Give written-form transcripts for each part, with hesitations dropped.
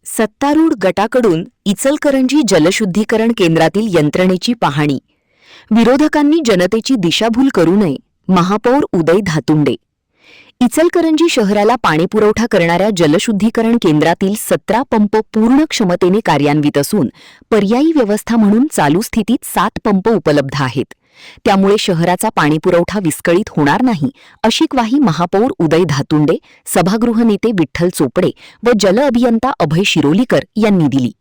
सत्तारूढ गटाकडून इचलकरंजी जलशुद्धीकरण केंद्रातील यंत्रणेची पाहणी. विरोधकांनी जनतेची दिशाभूल करू नये. महापौर उदय धातुंडे. इचलकरंजी शहराला पाणीपुरवठा करणाऱ्या जलशुद्धीकरण केंद्रातील 17 पंप पूर्ण क्षमतेने कार्यान्वित असून पर्यायी व्यवस्था म्हणून चालू स्थितीत 7 पंप उपलब्ध आहेत. त्यामुळे शहराचा पाणीपुरवठा विस्कळीत होणार नाही अशी ग्वाही महापौर उदय धातुंडे, सभागृह नेते विठ्ठल चोपडे व जल अभियंता अभय शिरोलीकर यांनी दिली.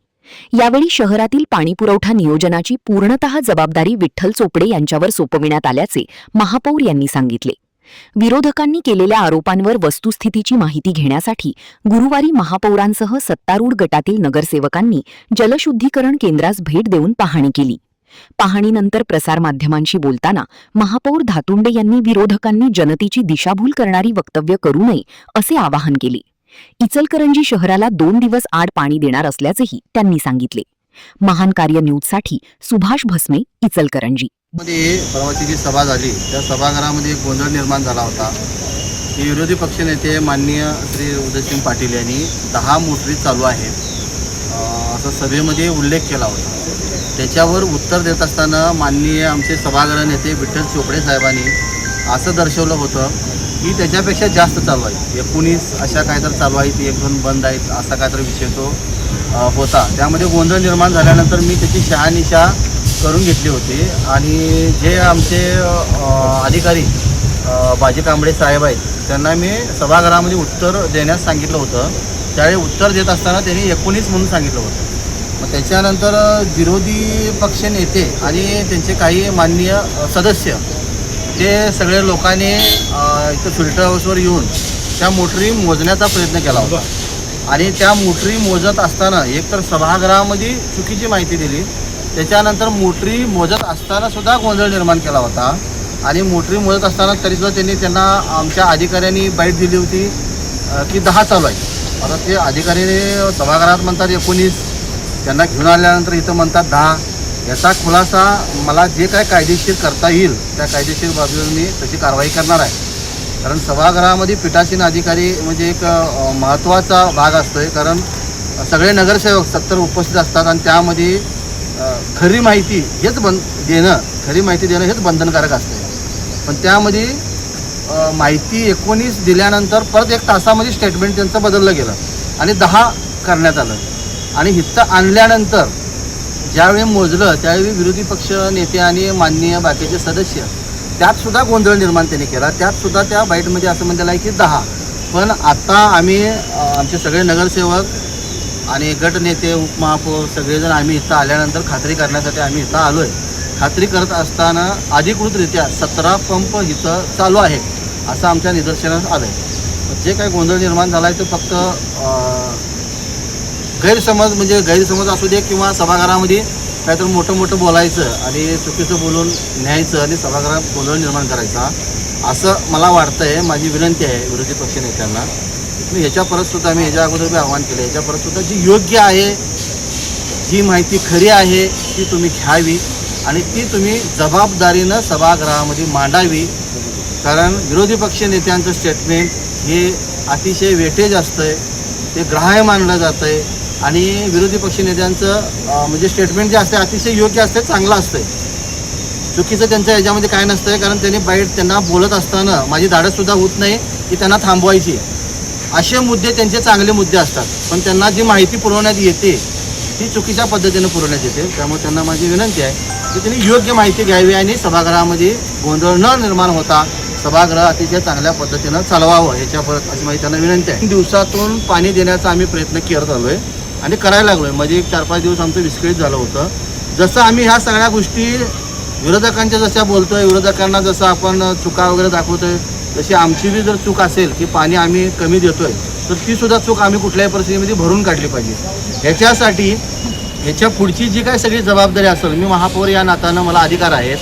यावेळी शहरातील पाणीपुरवठा नियोजनाची पूर्णतः जबाबदारी विठ्ठल चोपडे यांच्यावर सोपविण्यात आल्याचे महापौर यांनी सांगितले. विरोधकांनी केलेल्या आरोपांवर वस्तुस्थितीची माहिती घेण्यासाठी गुरुवारी महापौरांसह सत्तारूढ गटातील नगरसेवकांनी जलशुद्धीकरण केंद्रास भेट देऊन पाहणी केली. पाहणीनंतर प्रसारमाध्यमांशी बोलताना महापौर धातुंडे यांनी विरोधकांनी जनतेची दिशाभूल करणारी वक्तव्य करू नये असे आवाहन केले. इचलकरंजी शहराला 2 दिवस आड पाणी देणार असल्याचेही त्यांनी सांगितले. महान कार्य न्यूजसाठी सुभाष भस्मे, इचलकरंजी. मध्ये परवाची जी सभा झाली त्या सभागृहामध्ये एक गोंधळ निर्माण झाला होता की विरोधी पक्षनेते माननीय श्री उदयसिंग पाटील यांनी 10 मोटरी चालू आहेत असा सभेमध्ये उल्लेख केला होता. त्याच्यावर उत्तर देत असताना माननीय आमचे सभागृह नेते विठ्ठल चोपडे साहेबांनी असं दर्शवलं होतं की त्याच्यापेक्षा जास्त चालू आहेत, 19 अशा काहीतरी चालू आहेत, 1-2 बंद आहेत, असा काहीतरी विषय तो होता. त्यामध्ये गोंधळ निर्माण झाल्यानंतर मी त्याची शहानिशा करून घेतली होती आणि जे आमचे अधिकारी बाजी कांबळे साहेब आहेत त्यांना मी सभागृहामध्ये उत्तर देण्यास सांगितलं होतं. त्यावेळी उत्तर देत असताना त्यांनी 19 म्हणून सांगितलं होतं. मग त्याच्यानंतर विरोधी पक्ष नेते आणि त्यांचे काही माननीय सदस्य ते सगळे लोकांनी इथं फिल्टर हाऊसवर येऊन त्या मोटरी मोजण्याचा प्रयत्न केला होता आणि त्या मोटरी मोजत असताना एकतर सभागृहामध्ये चुकीची माहिती दिली, त्याच्यानंतर मोटरी मोजत असताना सुद्धा गोंधळ निर्माण केला होता आणि मोटरी मोजत असताना तरीसुद्धा त्यांना आमच्या अधिकाऱ्यांनी बाईट दिली होती की 10 चालू आहे. आता ते अधिकाऱ्याने सभागृहात म्हणतात 19, त्यांना घेऊन आल्यानंतर इथं म्हणतात 10. याचा खुलासा मला जे काय कायदेशीर करता येईल त्या कायदेशीर बाबीवर मी तशी कारवाई करणार आहे. कारण सभागृहामध्ये पीठासीन अधिकारी म्हणजे एक महत्त्वाचा भाग असतो आहे. कारण सगळे नगरसेवक 70 उपस्थित असतात आणि त्यामध्ये खरी माहिती देणं हेच बंधनकारक असते. पण त्यामध्ये माहिती 19 दिल्यानंतर परत 1 तासामध्ये स्टेटमेंट त्यांचं बदललं गेलं आणि 10 करण्यात आलं आणि हिथं आणल्यानंतर ज्यावेळी मोजलं त्यावेळी विरोधी पक्ष नेते आणि माननीय बाकीचे सदस्य त्यातसुद्धा गोंधळ निर्माण त्यांनी केला. त्यातसुद्धा त्या बाईटमध्ये असं म्हणलेलं आहे की 10. पण आता आम्ही आमचे सगळे नगरसेवक आणि गट नेते, उपमहापौर सगळेजण आम्ही इथं आल्यानंतर खात्री करण्यासाठी आम्ही इथं आलो आहे. खात्री करत असताना अधिकृतरित्या 17 पंप इथं चालू आहे असं आमच्या निदर्शनास आलं आहे. जे काही गोंधळ निर्माण झाला आहे तो फक्त गैरसमज असू दे किंवा सभागृहामध्ये काहीतरी मोठं बोलायचं आणि चुकीचं बोलून न्यायचं आणि सभागृहात गोंधळ निर्माण करायचा असं मला वाटतं आहे. माझी विनंती आहे विरोधी पक्ष नेत्यांना. मी ह्याच्या परतसुद्धा मी ह्याच्या अगोदर मी आवाहन केलं, ह्याच्या परतसुद्धा जी योग्य आहे, जी माहिती खरी आहे ती तुम्ही घ्यावी आणि ती तुम्ही जबाबदारीनं सभागृहामध्ये मांडावी. कारण विरोधी पक्ष नेत्यांचं स्टेटमेंट हे अतिशय वेटेज असतं आहे, ते ग्राह्य मानलं जातं आहे आणि विरोधी पक्ष नेत्यांचं म्हणजे स्टेटमेंट जे असते अतिशय योग्य असते, चांगलं असतं. चुकीचं त्यांच्या ह्याच्यामध्ये काय नसतं आहे. कारण त्यांना बोलत असताना माझी धाडससुद्धा होत नाही की त्यांना थांबवायची. असे मुद्दे त्यांचे चांगले मुद्दे असतात, पण त्यांना जी माहिती पुरवण्यात येते ती चुकीच्या पद्धतीनं पुरवण्यात येते. त्यामुळे त्यांना माझी विनंती आहे की त्यांनी योग्य माहिती घ्यावी आणि सभागृहामध्ये गोंधळ न निर्माण होता सभागृह अतिशय चांगल्या पद्धतीनं चालवावं ह्याच्या परत अशी माझी त्यांना विनंती आहे. 3 दिवसातून पाणी देण्याचा आम्ही प्रयत्न करत आलो आहे आणि करायला लागलो आहे. मध्ये 4-5 दिवस आमचं विस्कळीत झालं होतं. जसं आम्ही ह्या सगळ्या गोष्टी विरोधकांच्या जशा बोलतोय, विरोधकांना जसं आपण चुका वगैरे दाखवतोय, तशी आमची बी जर चूक असेल की पाणी आम्ही कमी देतोय तर तीसुद्धा चूक आम्ही कुठल्याही परिस्थितीमध्ये भरून काढली पाहिजे. ह्याच्यासाठी ह्याच्या पुढची जी काय सगळी जबाबदारी असेल, मी महापौर या नात्यानं मला अधिकार आहेत.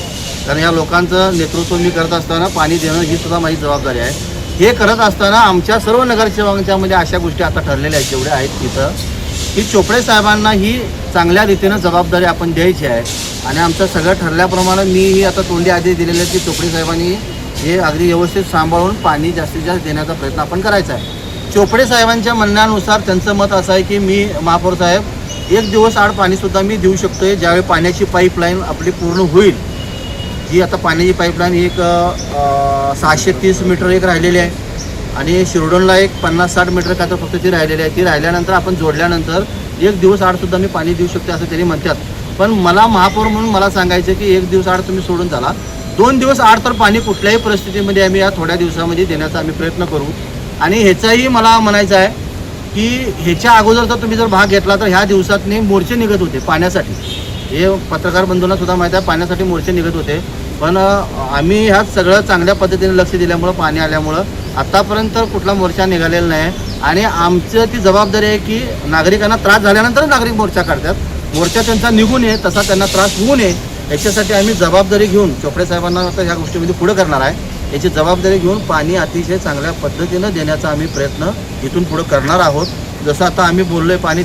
कारण या लोकांचं नेतृत्व मी करत असताना पाणी देणं ही सुद्धा माझी जबाबदारी आहे. हे करत असताना आमच्या सर्व नगरसेवकांच्यामध्ये अशा गोष्टी आता ठरलेल्या आहेत जेवढ्या आहेत तिथं की चोपडे साहेबांना ही चांगल्या रीतीनं जबाबदारी आपण द्यायची आहे आणि आमचं सगळं ठरल्याप्रमाणे मी आता तोंडी आदेश दिलेले आहेत की चोपडे साहेबांनी हे अगदी व्यवस्थित सांभाळून पाणी जास्तीत जास्त देण्याचा प्रयत्न आपण करायचा आहे. चोपडे साहेबांच्या म्हणण्यानुसार त्यांचं मत असं आहे की मी महापौर साहेब 1 दिवस आड पाणीसुद्धा मी देऊ शकतोय. ज्यावेळी पाण्याची पाईपलाईन आपली पूर्ण होईल, जी आता पाण्याची पाईपलाईन एक 630 मीटर एक राहिलेली आहे आणि शिरडोनला एक 50-60 मीटर का तर फक्त ती राहिलेली आहे. ती राहिल्यानंतर आपण जोडल्यानंतर 1 दिवस आडसुद्धा मी पाणी देऊ शकते असं त्यांनी म्हणतात. पण मला महापौर म्हणून मला सांगायचं की 1 दिवस आड तुम्ही सोडून झाला, 2 दिवस आड तर पाणी कुठल्याही परिस्थितीमध्ये आम्ही या थोड्या दिवसामध्ये देण्याचा आम्ही प्रयत्न करू. आणि ह्याचाही मला म्हणायचं आहे की ह्याच्या अगोदर जर तुम्ही जर भाग घेतला तर ह्या दिवसात मोर्चे निघत होते पाण्यासाठी. हे पत्रकार बंधूंना सुद्धा माहीत आहे, पाण्यासाठी मोर्चे निघत होते. पण आम्ही ह्यात सगळं चांगल्या पद्धतीने लक्ष दिल्यामुळं, पाणी आल्यामुळं आतापर्यंत कुठला मोर्चा निघालेला नाही. आणि आमचं ती जबाबदारी आहे की नागरिकांना त्रास झाल्यानंतर नागरिक मोर्चा काढतात. मोर्चा त्यांचा निघू नये, तसा त्यांना त्रास होऊ नये याच्यासाठी आम्ही जबाबदारी घेऊन चोपडे साहेबांना तर ह्या गोष्टीमध्ये पुढे करणार आहे. याची जबाबदारी घेऊन पाणी अतिशय चांगल्या पद्धतीनं देण्याचा आम्ही प्रयत्न इथून पुढे करणार आहोत. जसं आता आम्ही बोललोय, पाणी